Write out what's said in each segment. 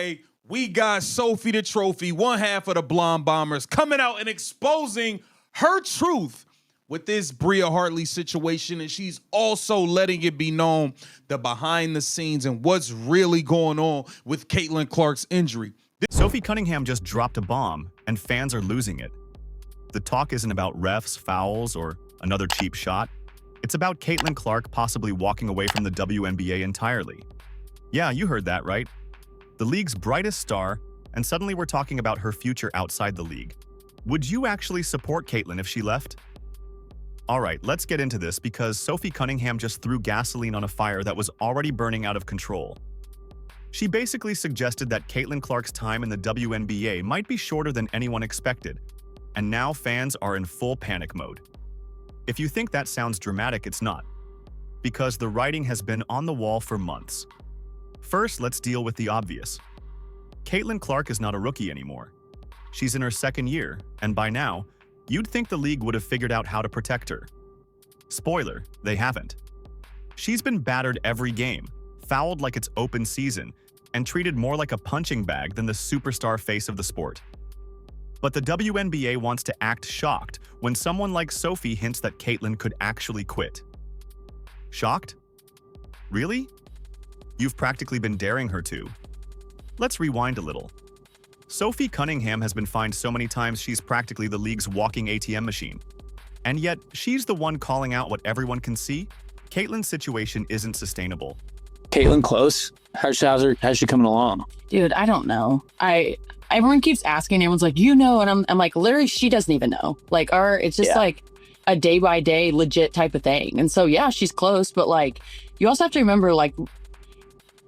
Hey, we got Sophie the Trophy, one half of the Blonde Bombers, coming out and exposing her truth with this Bria Hartley situation, and she's also letting it be known the behind the scenes and what's really going on with Caitlin Clark's injury. Sophie Cunningham just dropped a bomb, and fans are losing it. The talk isn't about refs, fouls, or another cheap shot. It's about Caitlin Clark possibly walking away from the WNBA entirely. Yeah, you heard that right. The league's brightest star, and suddenly we're talking about her future outside the league. Would you actually support Caitlin if she left? Alright, let's get into this because Sophie Cunningham just threw gasoline on a fire that was already burning out of control. She basically suggested that Caitlin Clark's time in the WNBA might be shorter than anyone expected, and now fans are in full panic mode. If you think that sounds dramatic, it's not, because the writing has been on the wall for months. First, let's deal with the obvious. Caitlin Clark is not a rookie anymore. She's in her second year, and by now, you'd think the league would have figured out how to protect her. Spoiler, they haven't. She's been battered every game, fouled like it's open season, and treated more like a punching bag than the superstar face of the sport. But the WNBA wants to act shocked when someone like Sophie hints that Caitlin could actually quit. Shocked? Really? You've practically been daring her to. Let's rewind a little. Sophie Cunningham has been fined so many times she's practically the league's walking ATM machine. And yet, she's the one calling out what everyone can see. Caitlin's situation isn't sustainable. Caitlin close? How's she coming along? Dude, I don't know. Everyone keeps asking, everyone's like, you know, and I'm like, literally, she doesn't even know. Like, it's just like a day by day legit type of thing. And so, yeah, she's close, but like, you also have to remember, like,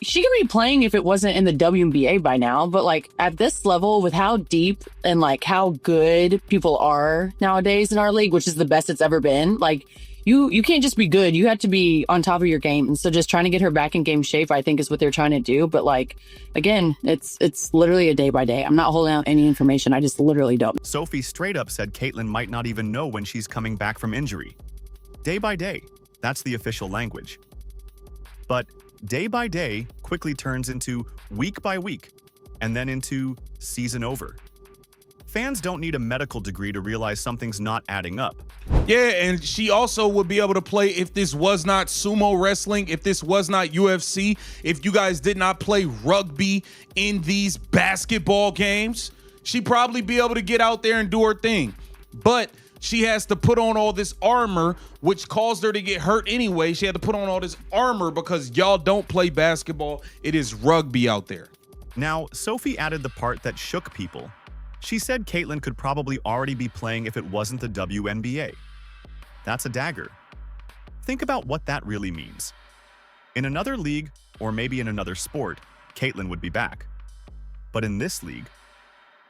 she could be playing if it wasn't in the WNBA by now, but like at this level with how deep and like how good people are nowadays in our league, which is the best it's ever been, like you can't just be good, you have to be on top of your game. And so just trying to get her back in game shape, I think is what they're trying to do. But like, again, it's literally a day by day. I'm not holding out any information. I just literally don't. Sophie straight up said Caitlin might not even know when she's coming back from injury. Day by day, that's the official language. But day by day quickly turns into week by week, and then into season over. Fans don't need a medical degree to realize something's not adding up. Yeah, and she also would be able to play if this was not sumo wrestling, if this was not UFC, if you guys did not play rugby in these basketball games, she'd probably be able to get out there and do her thing. But she has to put on all this armor, which caused her to get hurt anyway. She had to put on all this armor because y'all don't play basketball. It is rugby out there. Now, Sophie added the part that shook people. She said Caitlin could probably already be playing if it wasn't the WNBA. That's a dagger. Think about what that really means. In another league, or maybe in another sport, Caitlin would be back. But in this league,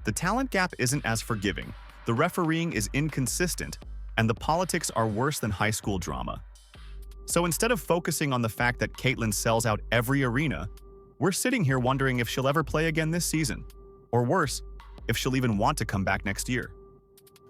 the talent gap isn't as forgiving. The refereeing is inconsistent, and the politics are worse than high school drama. So instead of focusing on the fact that Caitlin sells out every arena, we're sitting here wondering if she'll ever play again this season. Or worse, if she'll even want to come back next year.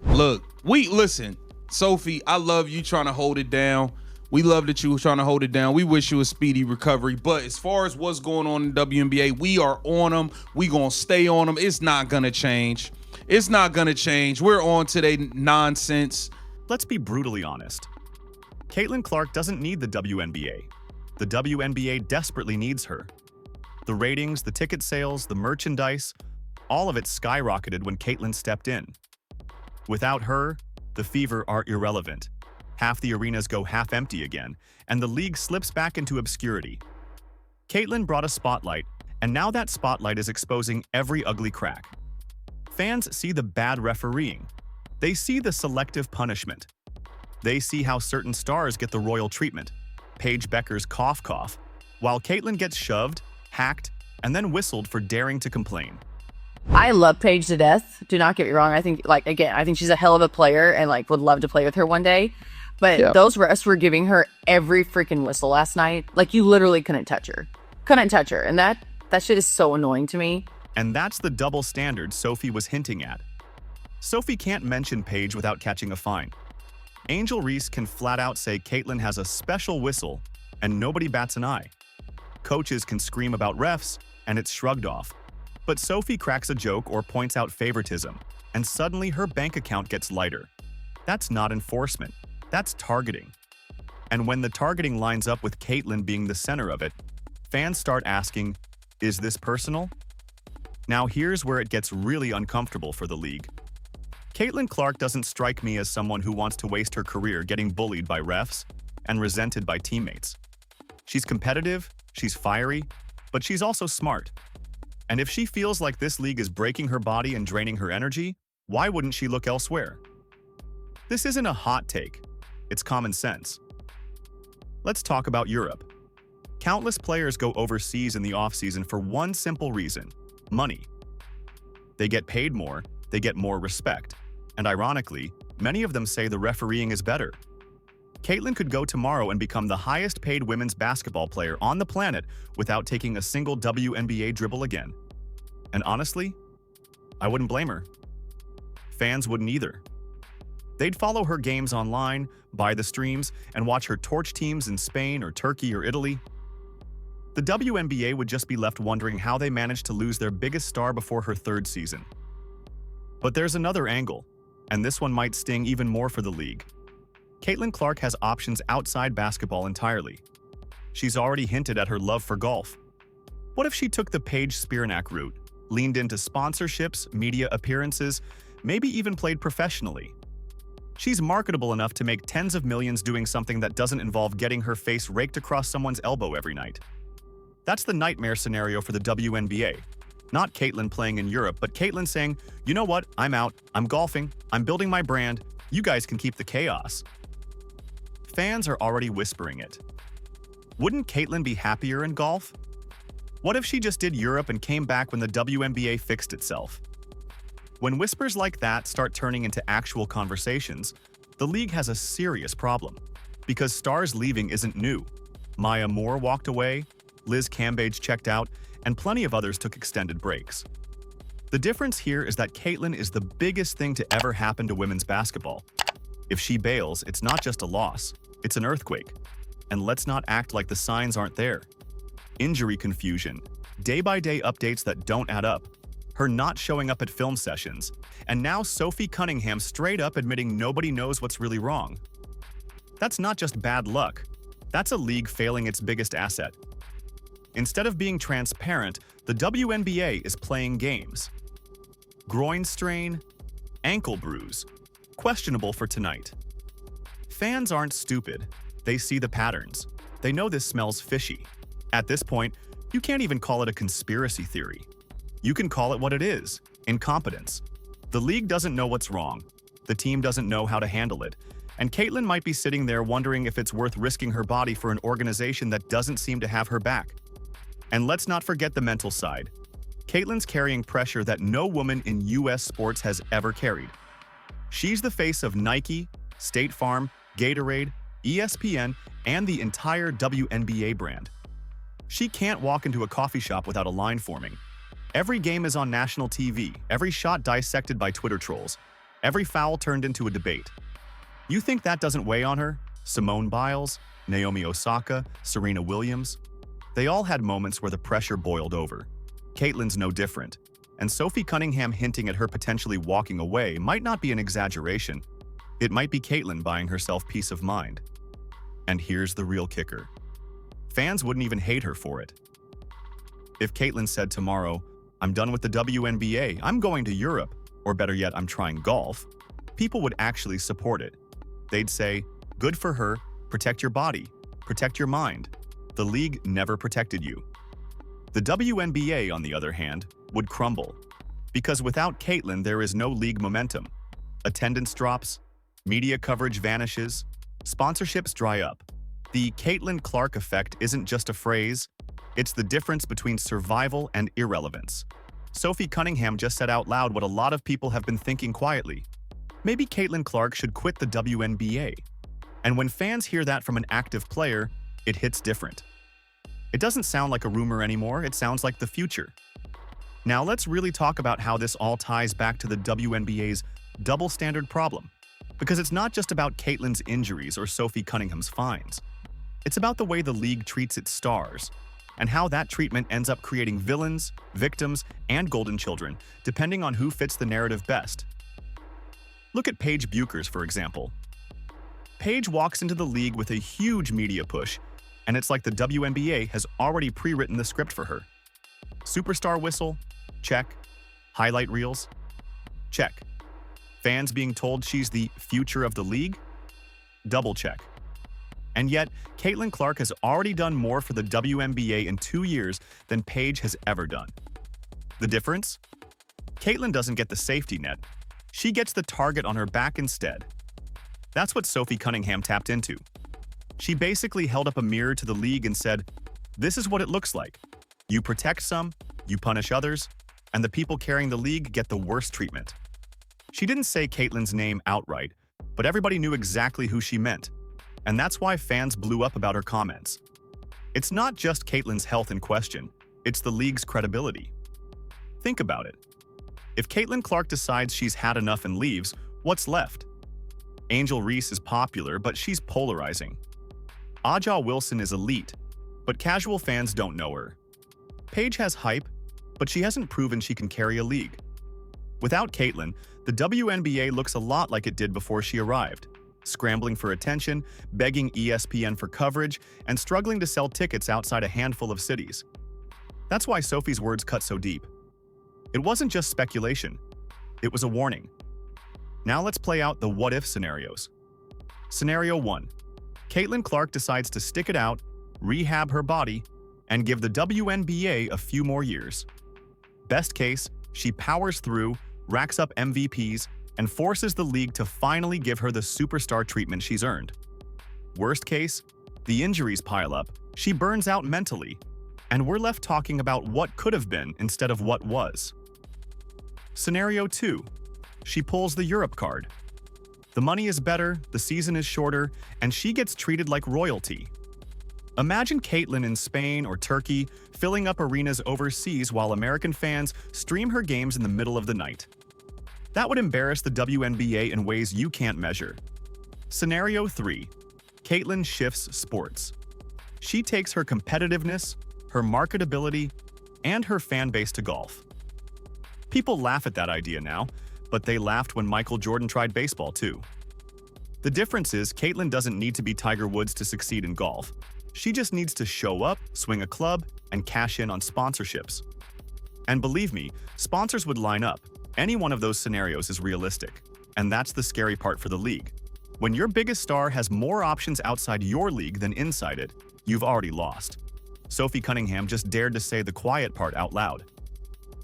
Look, listen, Sophie, I love you trying to hold it down. We love that you were trying to hold it down. We wish you a speedy recovery. But as far as what's going on in the WNBA, we are on them. We gonna stay on them. It's not gonna change. It's not gonna change. We're on today nonsense. Let's be brutally honest. Caitlin Clark doesn't need the WNBA. The WNBA desperately needs her. The ratings, the ticket sales, the merchandise, all of it skyrocketed when Caitlin stepped in. Without her, the Fever are irrelevant. Half the arenas go half empty again, and the league slips back into obscurity. Caitlin brought a spotlight, and now that spotlight is exposing every ugly crack. Fans see the bad refereeing. They see the selective punishment. They see how certain stars get the royal treatment, Paige Becker's cough cough, while Caitlin gets shoved, hacked, and then whistled for daring to complain. I love Paige to death. Do not get me wrong. I think, I think she's a hell of a player and would love to play with her one day. But those refs were giving her every freaking whistle last night. You literally couldn't touch her. And that shit is so annoying to me. And that's the double standard Sophie was hinting at. Sophie can't mention Paige without catching a fine. Angel Reese can flat out say Caitlin has a special whistle and nobody bats an eye. Coaches can scream about refs and it's shrugged off. But Sophie cracks a joke or points out favoritism, and suddenly her bank account gets lighter. That's not enforcement, that's targeting. And when the targeting lines up with Caitlyn being the center of it, fans start asking, is this personal? Now here's where it gets really uncomfortable for the league. Caitlin Clark doesn't strike me as someone who wants to waste her career getting bullied by refs and resented by teammates. She's competitive, she's fiery, but she's also smart. And if she feels like this league is breaking her body and draining her energy, why wouldn't she look elsewhere? This isn't a hot take, it's common sense. Let's talk about Europe. Countless players go overseas in the offseason for one simple reason: money. They get paid more, they get more respect, and ironically, many of them say the refereeing is better. Caitlyn could go tomorrow and become the highest-paid women's basketball player on the planet without taking a single WNBA dribble again. And honestly, I wouldn't blame her. Fans wouldn't either. They'd follow her games online, buy the streams, and watch her torch teams in Spain or Turkey or Italy. The WNBA would just be left wondering how they managed to lose their biggest star before her third season. But there's another angle, and this one might sting even more for the league. Caitlin Clark has options outside basketball entirely. She's already hinted at her love for golf. What if she took the Paige Spiranak route, leaned into sponsorships, media appearances, maybe even played professionally? She's marketable enough to make tens of millions doing something that doesn't involve getting her face raked across someone's elbow every night. That's the nightmare scenario for the WNBA. Not Caitlyn playing in Europe, but Caitlyn saying, you know what, I'm out, I'm golfing, I'm building my brand, you guys can keep the chaos. Fans are already whispering it. Wouldn't Caitlyn be happier in golf? What if she just did Europe and came back when the WNBA fixed itself? When whispers like that start turning into actual conversations, the league has a serious problem. Because stars leaving isn't new. Maya Moore walked away, Liz Cambage checked out, and plenty of others took extended breaks. The difference here is that Caitlyn is the biggest thing to ever happen to women's basketball. If she bails, it's not just a loss, it's an earthquake. And let's not act like the signs aren't there. Injury confusion, day-by-day updates that don't add up, her not showing up at film sessions, and now Sophie Cunningham straight up admitting nobody knows what's really wrong. That's not just bad luck, that's a league failing its biggest asset. Instead of being transparent, the WNBA is playing games. Groin strain, ankle bruise, questionable for tonight. Fans aren't stupid. They see the patterns. They know this smells fishy. At this point, you can't even call it a conspiracy theory. You can call it what it is: incompetence. The league doesn't know what's wrong. The team doesn't know how to handle it. And Caitlyn might be sitting there wondering if it's worth risking her body for an organization that doesn't seem to have her back. And let's not forget the mental side. Caitlyn's carrying pressure that no woman in US sports has ever carried. She's the face of Nike, State Farm, Gatorade, ESPN, and the entire WNBA brand. She can't walk into a coffee shop without a line forming. Every game is on national TV, every shot dissected by Twitter trolls, every foul turned into a debate. You think that doesn't weigh on her? Simone Biles, Naomi Osaka, Serena Williams? They all had moments where the pressure boiled over. Caitlyn's no different. And Sophie Cunningham hinting at her potentially walking away might not be an exaggeration. It might be Caitlyn buying herself peace of mind. And here's the real kicker. Fans wouldn't even hate her for it. If Caitlyn said tomorrow, I'm done with the WNBA, I'm going to Europe, or better yet, I'm trying golf, people would actually support it. They'd say, good for her, protect your body, protect your mind. The league never protected you. The WNBA, on the other hand, would crumble. Because without Caitlyn, there is no league momentum. Attendance drops, media coverage vanishes, sponsorships dry up. The Caitlin Clark effect isn't just a phrase, it's the difference between survival and irrelevance. Sophie Cunningham just said out loud what a lot of people have been thinking quietly. Maybe Caitlin Clark should quit the WNBA. And when fans hear that from an active player, it hits different. It doesn't sound like a rumor anymore, it sounds like the future. Now let's really talk about how this all ties back to the WNBA's double standard problem. Because it's not just about Caitlyn's injuries or Sophie Cunningham's fines. It's about the way the league treats its stars. and how that treatment ends up creating villains, victims, and golden children, depending on who fits the narrative best. Look at Paige Buchers, for example. Paige walks into the league with a huge media push, and it's like the WNBA has already pre-written the script for her. Superstar whistle? Check. Highlight reels? Check. Fans being told she's the future of the league? Double check. And yet, Caitlin Clark has already done more for the WNBA in 2 years than Paige has ever done. The difference? Caitlin doesn't get the safety net. She gets the target on her back instead. That's what Sophie Cunningham tapped into. She basically held up a mirror to the league and said, "This is what it looks like. You protect some, you punish others, and the people carrying the league get the worst treatment." She didn't say Caitlin's name outright, but everybody knew exactly who she meant. And that's why fans blew up about her comments. It's not just Caitlin's health in question, it's the league's credibility. Think about it. If Caitlin Clark decides she's had enough and leaves, what's left? Angel Reese is popular, but she's polarizing. Aja Wilson is elite, but casual fans don't know her. Paige has hype, but she hasn't proven she can carry a league. Without Caitlin, the WNBA looks a lot like it did before she arrived. Scrambling for attention, begging ESPN for coverage, and struggling to sell tickets outside a handful of cities. That's why Sophie's words cut so deep. It wasn't just speculation. It was a warning. Now let's play out the what-if scenarios. Scenario 1. Caitlin Clark decides to stick it out, rehab her body, and give the WNBA a few more years. Best case, she powers through, racks up MVPs, and forces the league to finally give her the superstar treatment she's earned. Worst case, the injuries pile up, she burns out mentally, and we're left talking about what could have been instead of what was. Scenario 2. She pulls the Europe card. The money is better, the season is shorter, and she gets treated like royalty. Imagine Caitlin in Spain or Turkey filling up arenas overseas while American fans stream her games in the middle of the night. That would embarrass the WNBA in ways you can't measure. Scenario 3. Caitlin shifts sports. She takes her competitiveness, her marketability, and her fan base to golf. People laugh at that idea now, but they laughed when Michael Jordan tried baseball too. The difference is Caitlin doesn't need to be Tiger Woods to succeed in golf. She just needs to show up, swing a club, and cash in on sponsorships. And believe me, sponsors would line up. Any one of those scenarios is realistic, and that's the scary part for the league. When your biggest star has more options outside your league than inside it, you've already lost. Sophie Cunningham just dared to say the quiet part out loud.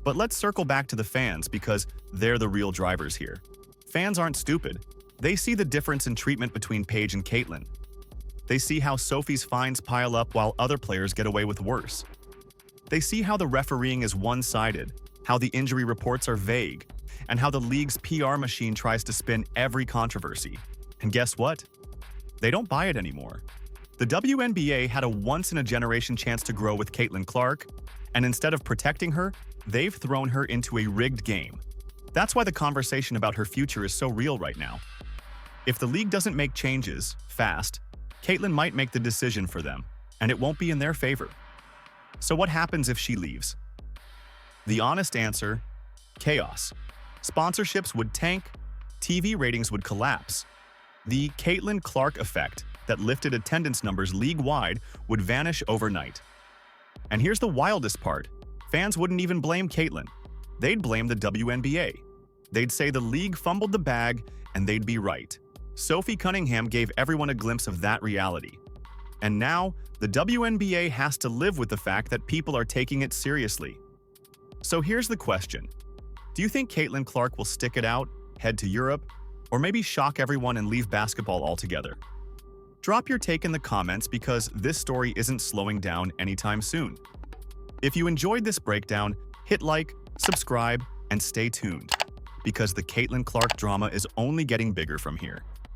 But let's circle back to the fans because they're the real drivers here. Fans aren't stupid. They see the difference in treatment between Paige and Caitlin. They see how Sophie's fines pile up while other players get away with worse. They see how the refereeing is one-sided, how the injury reports are vague, and how the league's PR machine tries to spin every controversy. And guess what? They don't buy it anymore. The WNBA had a once-in-a-generation chance to grow with Caitlin Clark, and instead of protecting her, they've thrown her into a rigged game. That's why the conversation about her future is so real right now. If the league doesn't make changes fast, Caitlin might make the decision for them, and it won't be in their favor. So what happens if she leaves? The honest answer: chaos. Sponsorships would tank, TV ratings would collapse. The Caitlin Clark effect that lifted attendance numbers league-wide would vanish overnight. And here's the wildest part. Fans wouldn't even blame Caitlin. They'd blame the WNBA. They'd say the league fumbled the bag, and they'd be right. Sophie Cunningham gave everyone a glimpse of that reality. And now, the WNBA has to live with the fact that people are taking it seriously. So here's the question. Do you think Caitlin Clark will stick it out, head to Europe, or maybe shock everyone and leave basketball altogether? Drop your take in the comments because this story isn't slowing down anytime soon. If you enjoyed this breakdown, hit like, subscribe, and stay tuned, because the Caitlin Clark drama is only getting bigger from here.